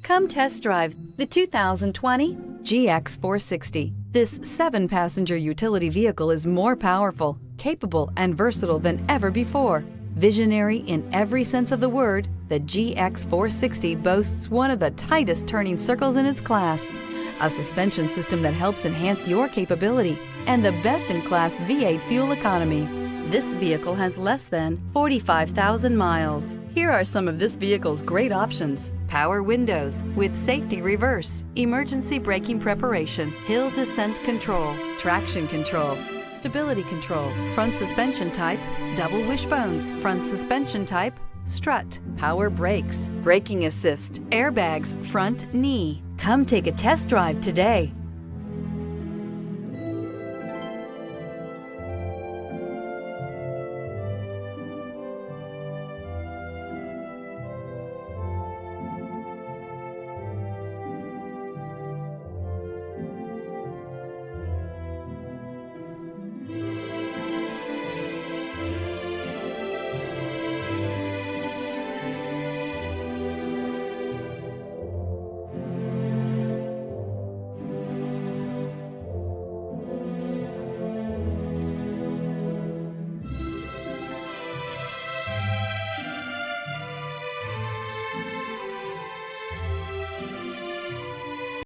Come test drive the 2020 GX 460. This 7-passenger utility vehicle is more powerful, capable, and versatile than ever before. Visionary in every sense of the word, the GX 460 boasts one of the tightest turning circles in its class, a suspension system that helps enhance your capability, and the best-in-class V8 fuel economy. This vehicle has less than 45,000 miles. Here are some of this vehicle's great options: power windows with safety reverse, emergency braking preparation, hill descent control, traction control, stability control, front suspension type, double wishbones, front suspension type, strut, power brakes, braking assist, airbags, front knee. Come take a test drive today.